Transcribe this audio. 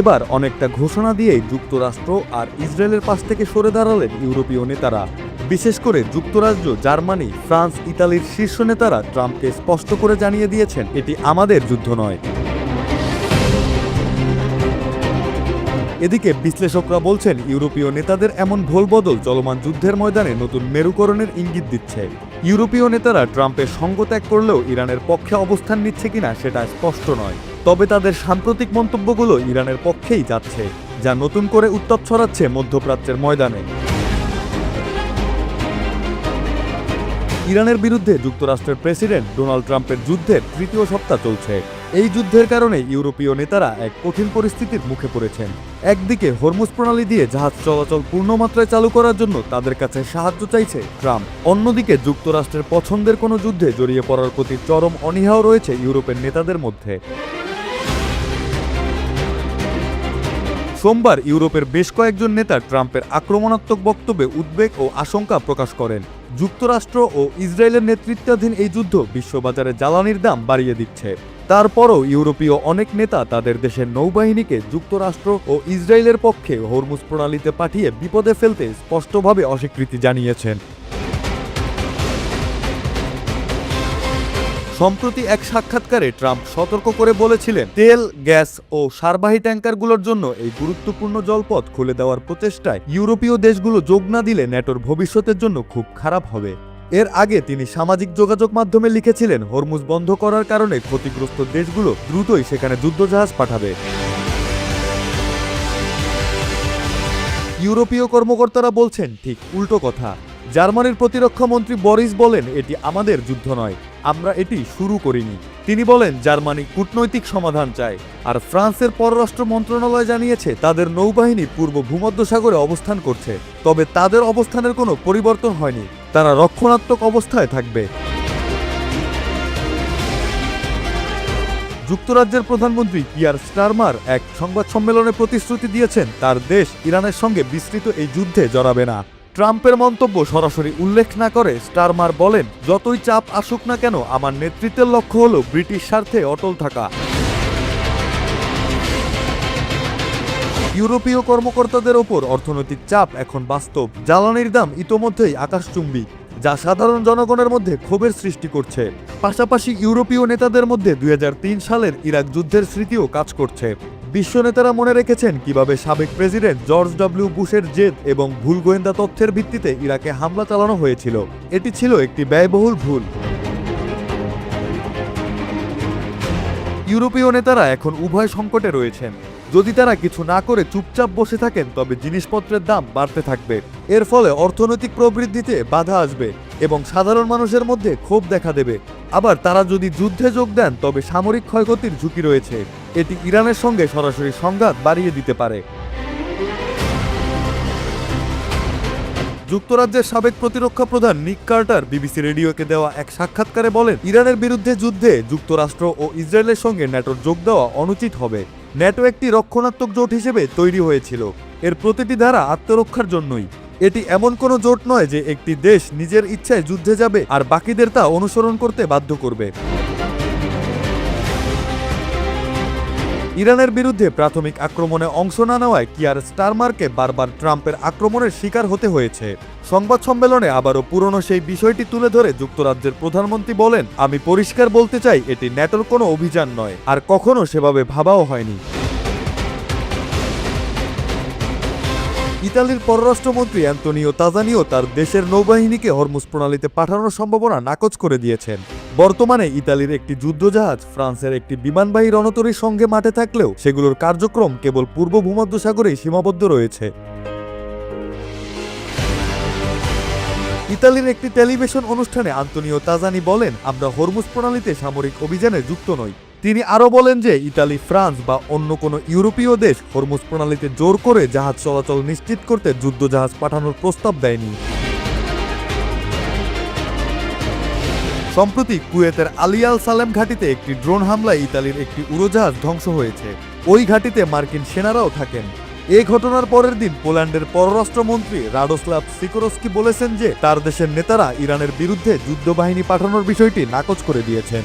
এবার অনেকটা ঘোষণা দিয়েই যুক্তরাষ্ট্র আর ইসরায়েলের পাশ থেকে সরে দাঁড়ালেন ইউরোপীয় নেতারা। বিশেষ করে যুক্তরাজ্য, জার্মানি, ফ্রান্স, ইতালির শীর্ষ নেতারা ট্রাম্পকে স্পষ্ট করে জানিয়ে দিয়েছেন, এটি আমাদের যুদ্ধ নয়। এদিকে বিশ্লেষকরা বলছেন, ইউরোপীয় নেতাদের এমন ভোলবদল চলমান যুদ্ধের ময়দানে নতুন মেরুকরণের ইঙ্গিত দিচ্ছে। ইউরোপীয় নেতারা ট্রাম্পের সঙ্গ ত্যাগ করলেও ইরানের পক্ষে অবস্থান নিচ্ছে কিনা সেটা স্পষ্ট নয়। তবে তাদের সাম্প্রতিক মন্তব্যগুলো ইরানের পক্ষেই যাচ্ছে, যা নতুন করে উত্তাপ ছড়াচ্ছে মধ্যপ্রাচ্যের ময়দানে। ইরানের বিরুদ্ধে যুক্তরাষ্ট্রের প্রেসিডেন্ট ডোনাল্ড ট্রাম্পের যুদ্ধের তৃতীয় সপ্তাহ চলছে। এই যুদ্ধের কারণে ইউরোপীয় নেতারা এক কঠিন পরিস্থিতির মুখে পড়েছেন। একদিকে হরমুজ প্রণালী দিয়ে জাহাজ চলাচল পূর্ণমাত্রায় চালু করার জন্য তাদের কাছে সাহায্য চাইছে ট্রাম্প। অন্যদিকে যুক্তরাষ্ট্রের পছন্দের কোনো যুদ্ধে জড়িয়ে পড়ার প্রতি চরম অনীহাও রয়েছে ইউরোপের নেতাদের মধ্যে। সোমবার ইউরোপের বেশ কয়েকজন নেতা ট্রাম্পের আক্রমণাত্মক বক্তব্যে উদ্বেগ ও আশঙ্কা প্রকাশ করেন। যুক্তরাষ্ট্র ও ইসরায়েলের নেতৃত্বাধীন এই যুদ্ধ বিশ্ববাজারে জ্বালানির দাম বাড়িয়ে দিচ্ছে। তারপরও ইউরোপীয় অনেক নেতা তাদের দেশের নৌবাহিনীকে যুক্তরাষ্ট্র ও ইসরায়েলের পক্ষে হরমুজ প্রণালীতে পাঠিয়ে বিপদে ফেলতে স্পষ্টভাবে অস্বীকৃতি জানিয়েছেন। সম্প্রতি এক সাক্ষাৎকারে ট্রাম্প সতর্ক করে বলেছিলেন, তেল, গ্যাস ও সারবাহী ট্যাঙ্কারগুলোর জন্য এই গুরুত্বপূর্ণ জলপথ খুলে দেওয়ার প্রচেষ্টায় ইউরোপীয় দেশগুলো যোগ না দিলে ন্যাটোর ভবিষ্যতের জন্য খুব খারাপ হবে। এর আগে তিনি সামাজিক যোগাযোগ মাধ্যমে লিখেছিলেন, হরমুজ বন্ধ করার কারণে ক্ষতিগ্রস্ত দেশগুলো দ্রুতই সেখানে যুদ্ধজাহাজ পাঠাবে। ইউরোপীয় কর্মকর্তারা বলছেন ঠিক উল্টো কথা। জার্মানির প্রতিরক্ষা মন্ত্রী বরিস বলেন, এটি আমাদের যুদ্ধ নয়, আমরা এটি শুরু করিনি। তিনি বলেন, জার্মানি কূটনৈতিক সমাধান চায়। আর ফ্রান্সের পররাষ্ট্র মন্ত্রণালয় জানিয়েছে তাদের নৌবাহিনী পূর্ব ভূমধ্যসাগরে অবস্থান করছে, তবে তাদের অবস্থানের কোনো পরিবর্তন হয়নি, তারা রক্ষণাত্মক অবস্থায় থাকবে। যুক্তরাজ্যের প্রধানমন্ত্রী কিয়ার স্টারমার এক সংবাদ সম্মেলনে প্রতিশ্রুতি দিয়েছেন, তার দেশ ইরানের সঙ্গে বিস্তৃত এই যুদ্ধে জড়াবে না। ট্রাম্পের মন্তব্য সরাসরি উল্লেখ না করে স্টারমার বলেন, যতই চাপ আসুক না কেন, আমার নেতৃত্বের লক্ষ্য হলো ব্রিটিশ স্বার্থে অটল থাকা। ইউরোপীয় কর্মকর্তাদের ওপর অর্থনৈতিক চাপ এখন বাস্তব। জ্বালানির দাম ইতোমধ্যেই আকাশচুম্বী, যা সাধারণ জনগণের মধ্যে ক্ষোভের সৃষ্টি করছে। পাশাপাশি ইউরোপীয় নেতাদের মধ্যে 2003 সালের ইরাক যুদ্ধের স্মৃতিও কাজ করছে। বিশ্ব নেতারা মনে রেখেছেন কিভাবে সাবেক প্রেসিডেন্ট জর্জ ডব্লিউ বুশের জেদ এবং ভুল গোয়েন্দা তথ্যের ভিত্তিতে ইরাকে হামলা চালানো হয়েছিল। এটি ছিল একটি ব্যয়বহুল ভুল। ইউরোপীয় নেতারা এখন উভয় সংকটে রয়েছেন। যদি তারা কিছু না করে চুপচাপ বসে থাকেন, তবে জিনিসপত্রের দাম বাড়তে থাকবে। এর ফলে অর্থনৈতিক প্রবৃদ্ধিতে বাধা আসবে এবং সাধারণ মানুষের মধ্যে ক্ষোভ দেখা দেবে। আবার তারা যদি যুদ্ধে যোগ দেন, তবে সামরিক ক্ষয়ক্ষতির ঝুঁকি রয়েছে। এটি ইরানের সঙ্গে সরাসরি সংঘাত বাড়িয়ে দিতে পারে। যুক্তরাজ্যের সাবেক প্রতিরক্ষা প্রধান নিক কার্টার বিবিসি রেডিওকে দেওয়া এক সাক্ষাৎকারে বলেন, ইরানের বিরুদ্ধে যুদ্ধে যুক্তরাষ্ট্র ও ইসরায়েলের সঙ্গে ন্যাটোর যোগ দেওয়া অনুচিত হবে। ন্যাটো একটি রক্ষণাত্মক জোট হিসেবে তৈরি হয়েছিল, এর প্রতিটি ধারা আত্মরক্ষার জন্যই। এটি এমন কোনো জোট নয় যে একটি দেশ নিজের ইচ্ছায় যুদ্ধে যাবে আর বাকিদের তা অনুসরণ করতে বাধ্য করবে। ইরানের বিরুদ্ধে প্রাথমিক আক্রমণে অংশ না নেওয়ায় কিয়ার স্টারমারকে বারবার ট্রাম্পের আক্রমণের শিকার হতে হয়েছে। সংবাদ সম্মেলনে আবারও পুরনো সেই বিষয়টি তুলে ধরে যুক্তরাজ্যের প্রধানমন্ত্রী বলেন, আমি পরিষ্কার বলতে চাই, এটি ন্যাটোর কোনো অভিযান নয়, আর কখনো সেভাবে ভাবাও হয়নি। ইতালির পররাষ্ট্রমন্ত্রী অ্যান্তোনিও তাজানিও তার দেশের নৌবাহিনীকে হরমুজ প্রণালীতে পাঠানোর সম্ভাবনা নাকচ করে দিয়েছেন। বর্তমানে ইতালির একটি যুদ্ধজাহাজ, ফ্রান্সের একটি বিমানবাহী রণতরীর সঙ্গে মাঠে থাকলেও সেগুলোর কার্যক্রম কেবল পূর্ব ভূমধ্যসাগরেই সীমাবদ্ধ রয়েছে। ইতালির একটি টেলিভিশন অনুষ্ঠানে আন্তোনিও তাজানি বলেন, আমরা হরমুজ প্রণালীতে সামরিক অভিযানে যুক্ত নই। তিনি আরও বলেন যে ইতালি, ফ্রান্স বা অন্য কোনো ইউরোপীয় দেশ হরমুজ প্রণালীতে জোর করে জাহাজ চলাচল নিশ্চিত করতে যুদ্ধজাহাজ পাঠানোর প্রস্তাব দেয়নি। সম্প্রতি কুয়েতের আলী আল সালেম ঘাঁটিতে একটি ড্রোন হামলায় ইতালির একটি উড়োজাহাজ ধ্বংস হয়েছে। ওই ঘাঁটিতে মার্কিন সেনারাও থাকেন। এই ঘটনার পরের দিন পোল্যান্ডের পররাষ্ট্রমন্ত্রী রাডোস্লাভ সিকোরস্কি বলেছেন যে তার দেশের নেতারা ইরানের বিরুদ্ধে যুদ্ধবাহিনী পাঠানোর বিষয়টি নাকচ করে দিয়েছেন।